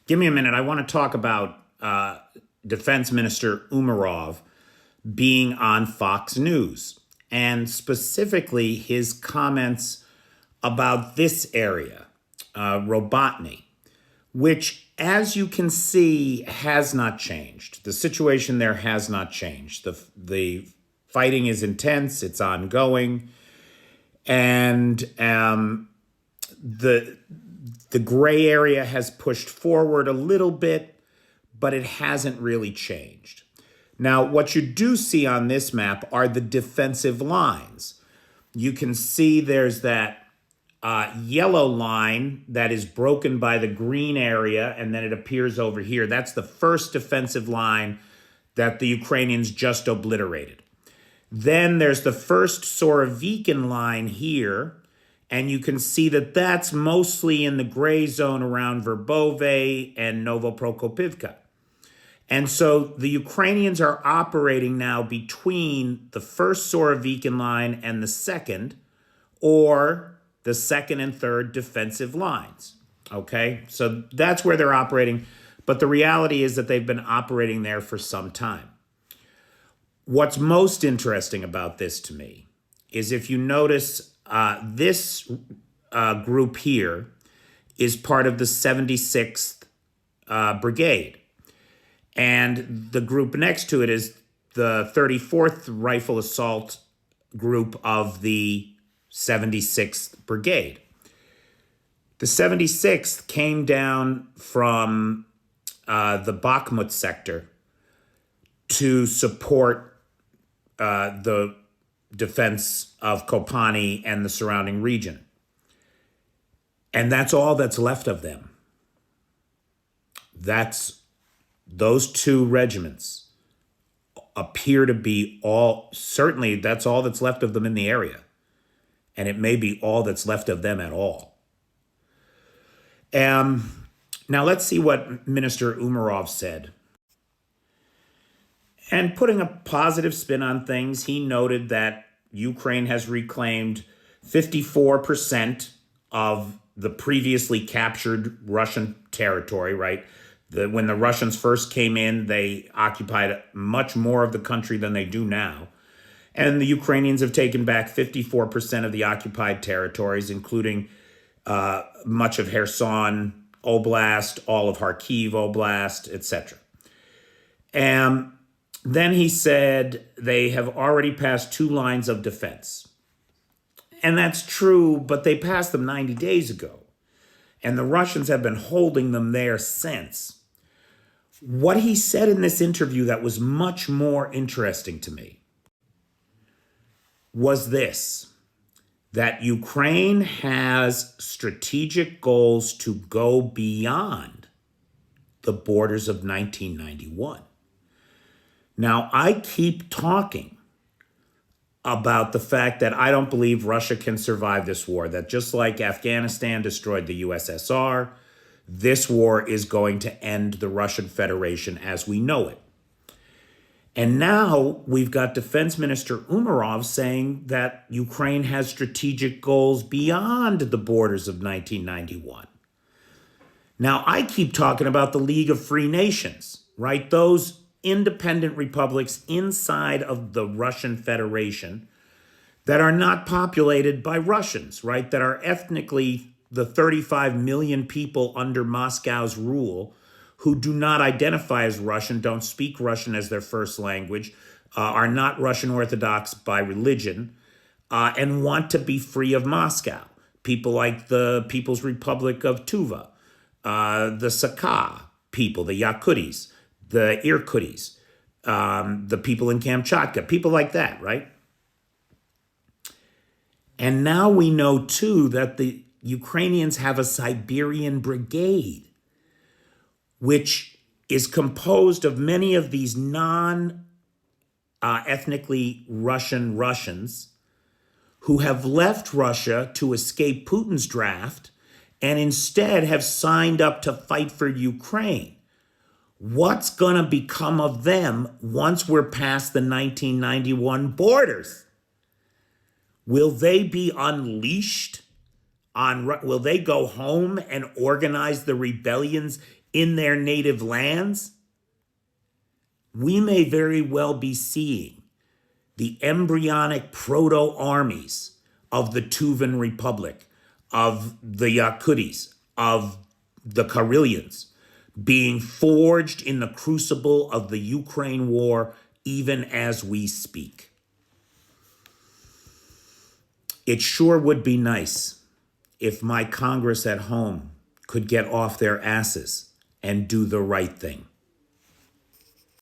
Give me a minute. I want to talk about Defense Minister Umarov being on Fox News, and specifically his comments about this area, Robotny, which, as you can see, has not changed. The situation there has not changed. The fighting is intense, it's ongoing, and the gray area has pushed forward a little bit, but it hasn't really changed. Now, what you do see on this map are the defensive lines. You can see there's that yellow line that is broken by the green area, and then it appears over here. That's the first defensive line that the Ukrainians just obliterated. Then there's the first Sorovikin line here, and you can see that that's mostly in the gray zone around Verbove and Novoprokopivka. And so the Ukrainians are operating now between the first Sorovikin line and the second, or the second and third defensive lines. Okay, so that's where they're operating. But the reality is that they've been operating there for some time. What's most interesting about this to me is if you notice this group here is part of the 76th Brigade. And the group next to it is the 34th Rifle Assault Group of the 76th Brigade. The 76th came down from the Bakhmut sector to support the defense of Kopani and the surrounding region. And that's all that's left of them. Those two regiments appear to be certainly that's all that's left of them in the area. And it may be all that's left of them at all. Now let's see what Minister Umarov said. And putting a positive spin on things, he noted that Ukraine has reclaimed 54% of the previously captured Russian territory, right? When the Russians first came in, they occupied much more of the country than they do now. And the Ukrainians have taken back 54% of the occupied territories, including much of Kherson Oblast, all of Kharkiv Oblast, etc. And then he said they have already passed 2 lines of defense. And that's true, but they passed them 90 days ago. And the Russians have been holding them there since. What he said in this interview that was much more interesting to me was this, that Ukraine has strategic goals to go beyond the borders of 1991. Now, I keep talking about the fact that I don't believe Russia can survive this war, that just like Afghanistan destroyed the USSR, this war is going to end the Russian Federation as we know it. And now we've got Defense Minister Umarov saying that Ukraine has strategic goals beyond the borders of 1991. Now, I keep talking about the League of Free Nations, right? Those independent republics inside of the Russian Federation that are not populated by Russians, right? That are ethnically the 35 million people under Moscow's rule who do not identify as Russian, don't speak Russian as their first language, are not Russian Orthodox by religion, and want to be free of Moscow. People like the People's Republic of Tuva, the Sakha people, the Yakutis, the Irkutis, the people in Kamchatka, people like that, right? And now we know, too, that the Ukrainians have a Siberian brigade, which is composed of many of these non-ethnically Russian Russians who have left Russia to escape Putin's draft and instead have signed up to fight for Ukraine. What's going to become of them once we're past the 1991 borders? Will they be unleashed will they go home and organize the rebellions in their native lands? We may very well be seeing the embryonic proto-armies of the Tuvan Republic, of the Yakutis, of the Karelians, being forged in the crucible of the Ukraine war even as we speak. It sure would be nice if my Congress at home could get off their asses and do the right thing.